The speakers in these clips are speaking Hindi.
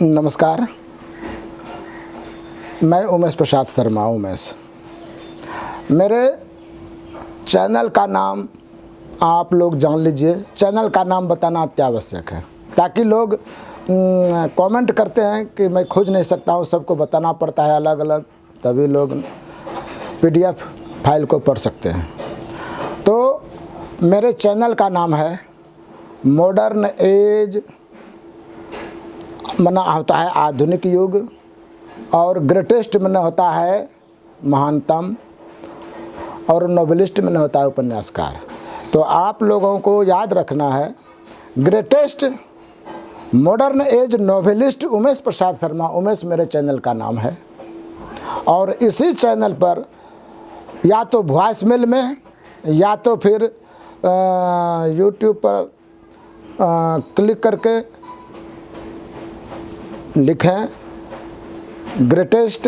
नमस्कार, मैं उमेश प्रसाद शर्मा। मेरे चैनल का नाम आप लोग जान लीजिए। चैनल का नाम बताना अत्यावश्यक है ताकि लोग कमेंट करते हैं कि मैं खोज नहीं सकता हूँ, सबको बताना पड़ता है अलग अलग, तभी लोग PDF फाइल को पढ़ सकते हैं। तो मेरे चैनल का नाम है मॉडर्न एज, मना होता है आधुनिक युग, और ग्रेटेस्ट में होता है महानतम, और नोवेलिस्ट में होता है उपन्यासकार। तो आप लोगों को याद रखना है, greatest modern age novelist Umesh Prasad Sharma, Umesh मेरे चैनल का नाम है। और इसी चैनल पर या तो वॉइस मेल में या तो फिर यूट्यूब पर क्लिक करके लिखें greatest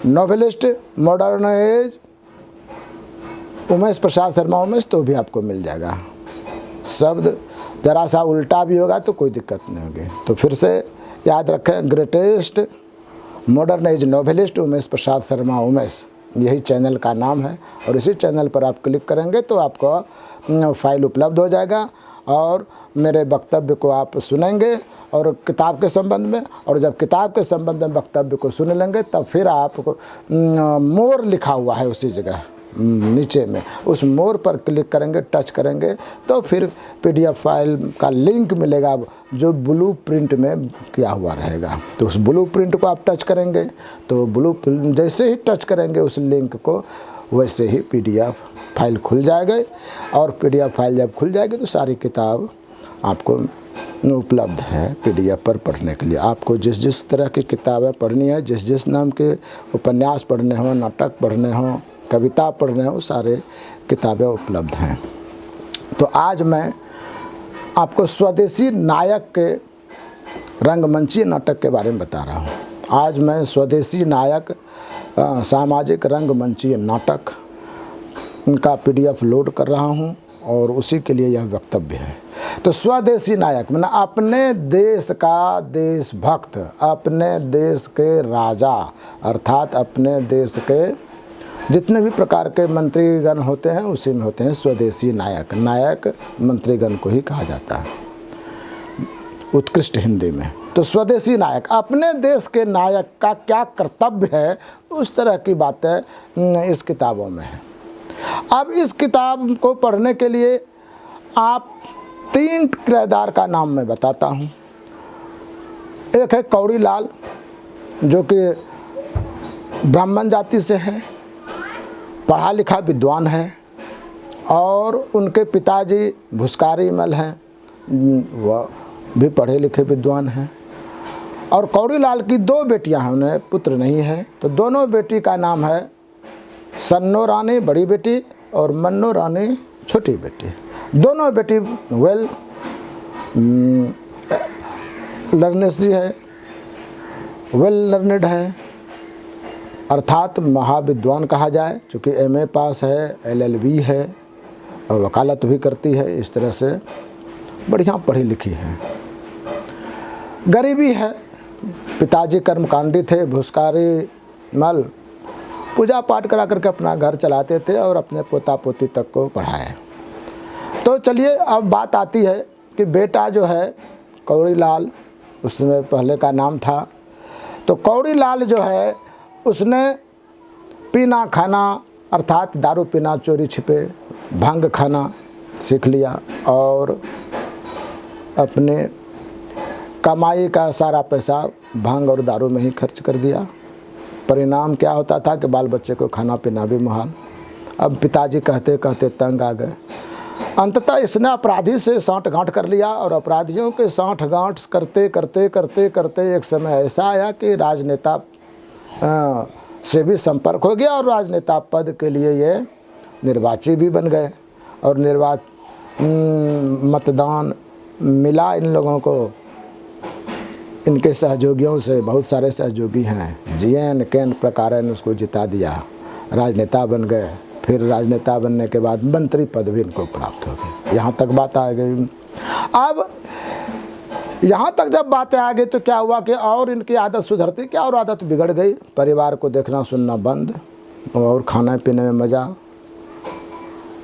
novelist modern age Umesh Prasad Sharma Umesh, तो भी आपको मिल जाएगा। शब्द ज़रा सा उल्टा भी होगा तो कोई दिक्कत नहीं होगी। तो फिर से याद रखें, greatest modern age novelist Umesh Prasad Sharma Umesh, यही चैनल का नाम है। और इसी चैनल पर आप क्लिक करेंगे तो आपको फाइल उपलब्ध हो जाएगा और मेरे वक्तव्य को आप सुनेंगे और किताब के संबंध में, और जब किताब के संबंध में वक्तव्य को सुन लेंगे तब फिर आपको मोर लिखा हुआ है उसी जगह नीचे में, उस मोर पर क्लिक करेंगे, टच करेंगे तो फिर PDF फाइल का लिंक मिलेगा जो ब्लू प्रिंट में किया हुआ रहेगा। तो उस ब्लू प्रिंट को आप टच करेंगे तो ब्लू प्रिंट जैसे ही टच करेंगे उस लिंक को, वैसे ही PDF फाइल खुल जाएगा। और PDF फाइल जब खुल जाएगी तो सारी किताब आपको उपलब्ध है PDF पर पढ़ने के लिए। आपको जिस जिस तरह की किताबें पढ़नी है, जिस जिस नाम के उपन्यास पढ़ने हों, नाटक पढ़ने हों, कविता पढ़ने हों, सारे किताबें उपलब्ध हैं। तो आज मैं आपको स्वदेशी नायक के रंगमंची नाटक के बारे में बता रहा हूँ। आज मैं स्वदेशी नायक सामाजिक रंगमंची नाटक का PDF लोड कर रहा हूँ और उसी के लिए यह वक्तव्य है। तो स्वदेशी नायक मतलब अपने देश का देशभक्त, अपने देश के राजा, अर्थात अपने देश के जितने भी प्रकार के मंत्रीगण होते हैं उसी में होते हैं स्वदेशी नायक। नायक मंत्रीगण को ही कहा जाता है उत्कृष्ट हिंदी में। तो स्वदेशी नायक, अपने देश के नायक का क्या कर्तव्य है, उस तरह की बातें इस किताबों में है। अब इस किताब को पढ़ने के लिए आप 3 किरदार का नाम मैं बताता हूँ। एक है कौड़ी लाल, जो कि ब्राह्मण जाति से है, पढ़ा लिखा विद्वान है, और उनके पिताजी भुस्कारी मल हैं, वह भी पढ़े लिखे विद्वान हैं। और कौड़ी लाल की 2 बेटियां हैं, उन्हें पुत्र नहीं है। तो दोनों बेटी का नाम है सन्नो रानी बड़ी बेटी और मन्नो रानी छोटी बेटी। दोनों बेटी वेल लर्नेसी है, वेल लर्नेड है, अर्थात महाविद्वान कहा जाए, चूँकि MA पास है, LLB है और वकालत भी करती है। इस तरह से बढ़िया पढ़ी लिखी है। गरीबी है, पिताजी कर्मकांडी थे, भुस्कारी मल, पूजा पाठ करा करके अपना घर चलाते थे और अपने पोता पोती तक को पढ़ाए। तो चलिए अब बात आती है कि बेटा जो है कौड़ी लाल, उसमें पहले का नाम था। तो कौड़ी लाल जो है उसने पीना खाना, अर्थात दारू पीना, चोरी छिपे भांग खाना सीख लिया और अपने कमाई का सारा पैसा भांग और दारू में ही खर्च कर दिया। परिणाम क्या होता था कि बाल बच्चे को खाना पीना भी मुहाल। अब पिताजी कहते कहते तंग आ गए। अंततः इसने अपराधी से साँठ-गाँठ कर लिया और अपराधियों के साँठ-गाँठ करते करते करते करते एक समय ऐसा आया कि राजनेता से भी संपर्क हो गया और राजनेता पद के लिए ये निर्वाचित भी बन गए। और मतदान मिला इन लोगों को, इनके सहयोगियों से, बहुत सारे सहयोगी हैं, JN केन प्रकार ने उसको जिता दिया, राजनेता बन गए। फिर राजनेता बनने के बाद मंत्री पद भी इनको प्राप्त हो गई। यहाँ तक बात आ गई। अब यहाँ तक जब बातें आ गई तो क्या हुआ कि और इनकी आदत सुधरती क्या, और आदत बिगड़ गई। परिवार को देखना सुनना बंद और खाना पीने में मज़ा।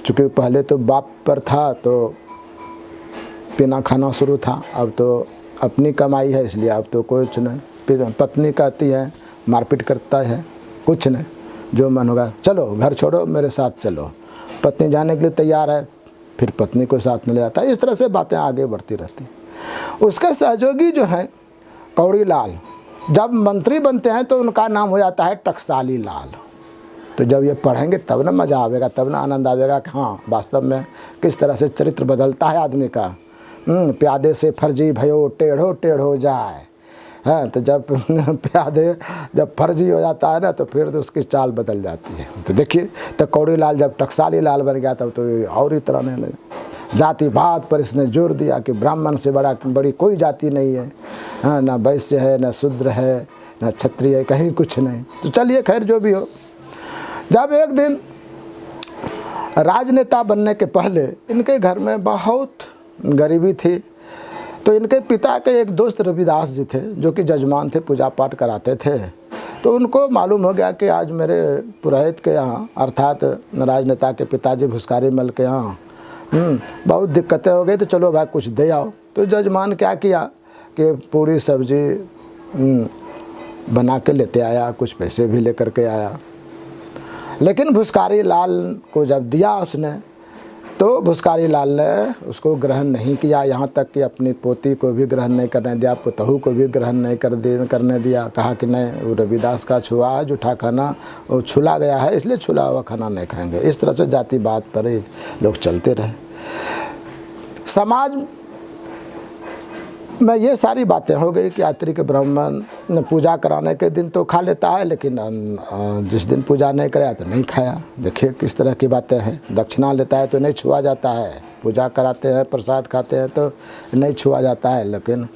चूँकि पहले तो बाप पर था तो पीना खाना शुरू था, अब तो अपनी कमाई है इसलिए अब तो कुछ नहीं। पत्नी कहती है, मारपीट करता है, कुछ नहीं, जो मन होगा चलो घर छोड़ो मेरे साथ चलो। पत्नी जाने के लिए तैयार है, फिर पत्नी को साथ में ले आता है। इस तरह से बातें आगे बढ़ती रहती हैं। उसके सहयोगी जो हैं कौड़ी लाल, जब मंत्री बनते हैं तो उनका नाम हो जाता है टकसाली लाल। तो जब ये पढ़ेंगे तब ना मज़ा आवेगा, तब ना आनंद आवेगा कि हाँ वास्तव में किस तरह से चरित्र बदलता है आदमी का। प्यादे से फर्जी भयो टेढ़ो टेढ़ो जाए। हाँ, तो जब प्यादे जब फर्जी हो जाता है ना तो फिर तो उसकी चाल बदल जाती है। तो देखिए, तो कौड़ी लाल जब टकसाली लाल बन गया तब तो और ही तरह नहीं लगे। जाति बात पर इसने जोर दिया कि ब्राह्मण से बड़ी कोई जाति नहीं है। हाँ, ना वैश्य है, ना शूद्र है, ना क्षत्रिय है, कहीं कुछ नहीं। तो चलिए खैर जो भी हो, जब एक दिन राजनेता बनने के पहले इनके घर में बहुत गरीबी थी, तो इनके पिता के एक दोस्त रविदास जी थे जो कि जजमान थे, पूजा पाठ कराते थे। तो उनको मालूम हो गया कि आज मेरे पुरोहित के यहाँ अर्थात राजनेता के पिताजी भुस्कारी मल के यहाँ बहुत दिक्कतें हो गई, तो चलो भाई कुछ दे आओ। तो जजमान क्या किया कि पूरी सब्जी बना के लेते आया, कुछ पैसे भी लेकर के आया। लेकिन भुस्कारी लाल को जब दिया उसने तो भुस्कारी लाल ने उसको ग्रहण नहीं किया, यहाँ तक कि अपनी पोती को भी ग्रहण नहीं करने दिया, पुतहू को भी ग्रहण नहीं करने दिया। कहा कि नहीं, वो रविदास का छुआ है, जूठा खाना वो छुला गया है, इसलिए छुला हुआ खाना नहीं खाएंगे। इस तरह से जाति बात पर ही लोग चलते रहे। समाज में ये सारी बातें हो गई कि यात्री के ब्राह्मण पूजा कराने के दिन तो खा लेता है, लेकिन जिस दिन पूजा नहीं कराया तो नहीं खाया। देखिए किस तरह की बातें हैं। दक्षिणा लेता है तो नहीं छुआ जाता है, पूजा कराते हैं प्रसाद खाते हैं तो नहीं छुआ जाता है, लेकिन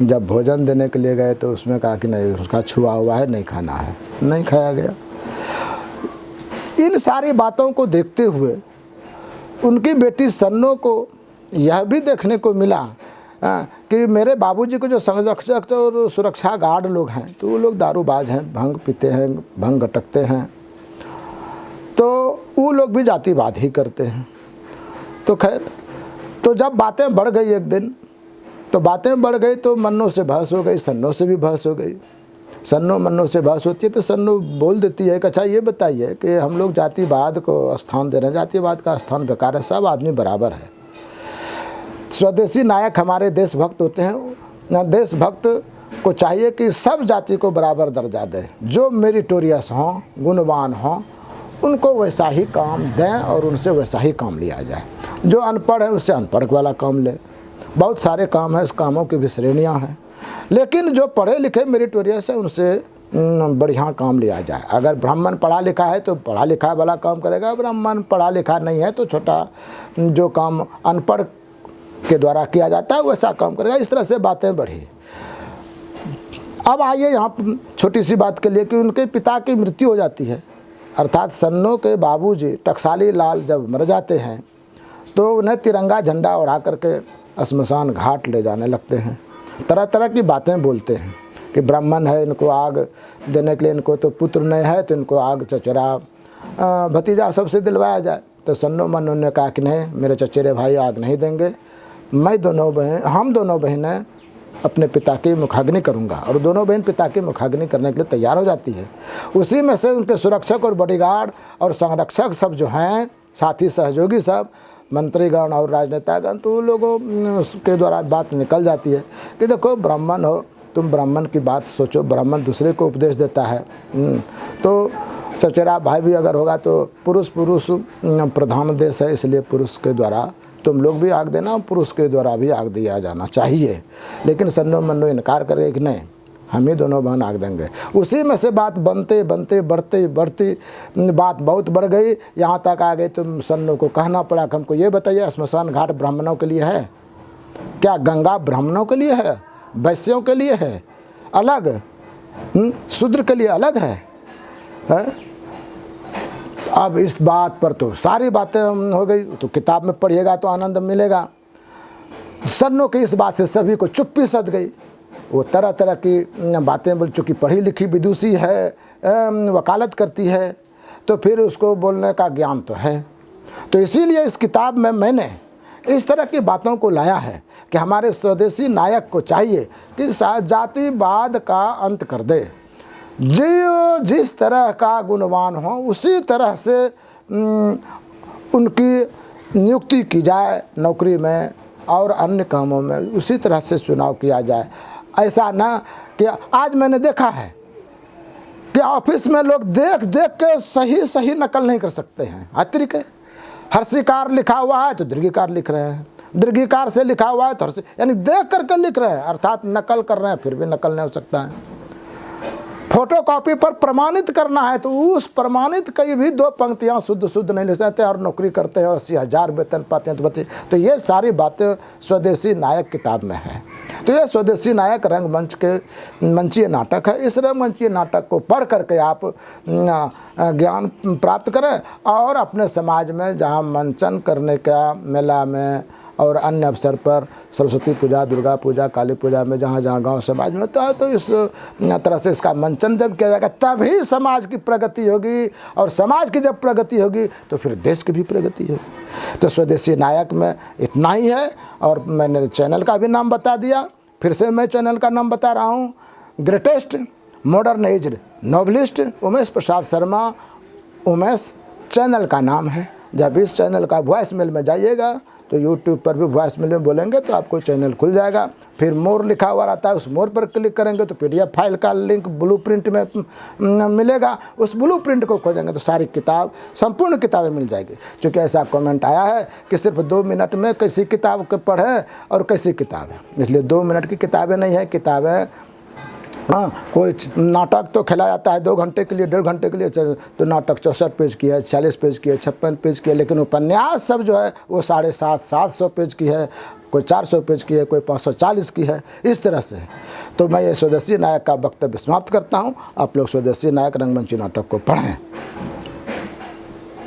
जब भोजन देने के लिए गए तो उसमें कहा कि नहीं, उसका छुआ हुआ है, नहीं खाना है, नहीं खाया गया। इन सारी बातों को देखते हुए उनकी बेटी सन्नो को यह भी देखने को मिला कि मेरे बाबूजी को जो संरक्षक और सुरक्षा गार्ड लोग हैं तो वो लोग दारूबाज हैं, भंग पीते हैं, भंग गटकते हैं, तो वो लोग भी जातिवाद ही करते हैं। तो खैर, तो जब बातें बढ़ गई एक दिन, तो बातें बढ़ गई तो मन्नो से बहस हो गई, सन्नो से भी बहस हो गई। सन्नो मन्नो से बहस होती है तो सन्नो बोल देती है कि अच्छा ये बताइए कि हम लोग जातिवाद को स्थान दे रहे हैं, जातिवाद का स्थान बेकार है, सब आदमी बराबर है। स्वदेशी नायक हमारे देशभक्त होते हैं। देशभक्त को चाहिए कि सब जाति को बराबर दर्जा दें, जो मेरिटोरियस हों, गुणवान हों, उनको वैसा ही काम दें और उनसे वैसा ही काम लिया जाए। जो अनपढ़ है उससे अनपढ़ वाला काम ले। बहुत सारे काम हैं, उस कामों की भी श्रेणियाँ हैं, लेकिन जो पढ़े लिखे मेरिटोरियस है उनसे बढ़िया काम लिया जाए। अगर ब्राह्मण पढ़ा लिखा है तो पढ़ा लिखा वाला काम करेगा, ब्राह्मण पढ़ा लिखा नहीं है तो छोटा जो काम अनपढ़ के द्वारा किया जाता है वैसा काम करेगा। इस तरह से बातें बढ़ी। अब आइए यहाँ छोटी सी बात के लिए कि उनके पिता की मृत्यु हो जाती है, अर्थात सन्नो के बाबूजी टकसाली लाल जब मर जाते हैं तो उन्हें तिरंगा झंडा उड़ा करके श्मशान घाट ले जाने लगते हैं। तरह तरह की बातें बोलते हैं कि ब्राह्मण है, इनको आग देने के लिए, इनको तो पुत्र नहीं है तो इनको आग चचेरा भतीजा सबसे दिलवाया जाए। तो सन्नो मन्नो ने कहा कि नहीं, मेरे चचेरे भाई आग नहीं देंगे, हम दोनों बहनें अपने पिता की मुखाग्नि करूंगा। और दोनों बहन पिता की मुखाग्नि करने के लिए तैयार हो जाती है। उसी में से उनके सुरक्षक और बॉडीगार्ड और संरक्षक सब जो हैं, साथी सहयोगी सब, मंत्रीगण और राजनेतागण, तो लोगों के द्वारा बात निकल जाती है कि देखो ब्राह्मण हो, तुम ब्राह्मण की बात सोचो। ब्राह्मण दूसरे को उपदेश देता है। तो चचेरा भाई भी अगर होगा तो पुरुष प्रधान देश है, इसलिए पुरुष के द्वारा तुम लोग भी आग देना, पुरुष के द्वारा भी आग दिया जाना चाहिए। लेकिन सन्नो मन्नो इनकार करे कि नहीं, हम ही दोनों बहन आग देंगे। उसी में से बात बनते बढ़ती बात बहुत बढ़ गई। यहाँ तक आ गई तो सन्नो को कहना पड़ा कि हमको ये बताइए, श्मशान घाट ब्राह्मणों के लिए है क्या? गंगा ब्राह्मणों के लिए है, वैश्यों के लिए है अलग, शूद्र के लिए अलग है? अब इस बात पर तो सारी बातें हो गई। तो किताब में पढ़िएगा तो आनंद मिलेगा। सन्नों की इस बात से सभी को चुप्पी सध गई। वो तरह तरह की बातें बोल, चूँकि पढ़ी लिखी विदुषी है, वकालत करती है, तो फिर उसको बोलने का ज्ञान तो है। तो इसीलिए इस किताब में मैंने इस तरह की बातों को लाया है कि हमारे स्वदेशी नायक को चाहिए कि जातिवाद का अंत कर दे। जो जिस तरह का गुणवान हो उसी तरह से उनकी नियुक्ति की जाए नौकरी में और अन्य कामों में, उसी तरह से चुनाव किया जाए। ऐसा ना कि आज मैंने देखा है कि ऑफिस में लोग देख देख के सही नकल नहीं कर सकते हैं। अतिरिक्त हर्षिकार लिखा हुआ है तो दीर्घिकार लिख रहे हैं, दीर्घिकार से लिखा हुआ है तो हर्षि, यानी देख करके लिख रहे हैं, अर्थात नकल कर रहे हैं, फिर भी नकल नहीं हो सकता है। फोटोकॉपी पर प्रमाणित करना है तो उस प्रमाणित कई भी 2 पंक्तियां शुद्ध नहीं लिख सकते और नौकरी करते हैं और 80,000 वेतन पाते हैं। तो बच्चे, तो ये सारी बातें स्वदेशी नायक किताब में है। तो ये स्वदेशी नायक रंगमंच के मंचीय नाटक है। इस रंगमंचीय नाटक को पढ़ करके आप ज्ञान प्राप्त करें और अपने समाज में जहाँ मंचन करने का, मेला में और अन्य अवसर पर, सरस्वती पूजा, दुर्गा पूजा, काली पूजा में जहाँ जहाँ गांव समाज में होता है, तो इस तरह से इसका मंचन जब किया जाएगा तभी समाज की प्रगति होगी, और समाज की जब प्रगति होगी तो फिर देश की भी प्रगति होगी। तो स्वदेशी नायक में इतना ही है। और मैंने चैनल का भी नाम बता दिया, फिर से मैं चैनल का नाम बता रहा हूँ, greatest modern age novelist Umesh Prasad Sharma. Umesh channel का नाम है। जब इस चैनल का वॉइस मेल में जाइएगा तो यूट्यूब पर भी वॉइस मेल में बोलेंगे तो आपको चैनल खुल जाएगा। फिर मोर लिखा हुआ रहता है, उस मोर पर क्लिक करेंगे तो PDF फाइल का लिंक ब्लूप्रिंट में मिलेगा। उस ब्लूप्रिंट को खोजेंगे तो सारी किताब, संपूर्ण किताबें मिल जाएगी। क्योंकि ऐसा कमेंट आया है कि सिर्फ 2 मिनट में कैसी किताब को पढ़े और कैसी किताब है, इसलिए 2 मिनट की किताबें नहीं है। किताबें, हाँ, कोई नाटक तो खेला जाता है 2 घंटे के लिए, 1.5 घंटे के लिए, तो नाटक 64 पेज की है, 40 पेज की है, 56 पेज की है। लेकिन उपन्यास सब जो है वो 750-700 पेज की है, कोई 400 पेज की है, कोई 540 की है, इस तरह से। तो मैं ये स्वदेशी नायक का वक्तव्य समाप्त करता हूँ। आप लोग स्वदेशी नायक रंगमंची नाटक को पढ़ें।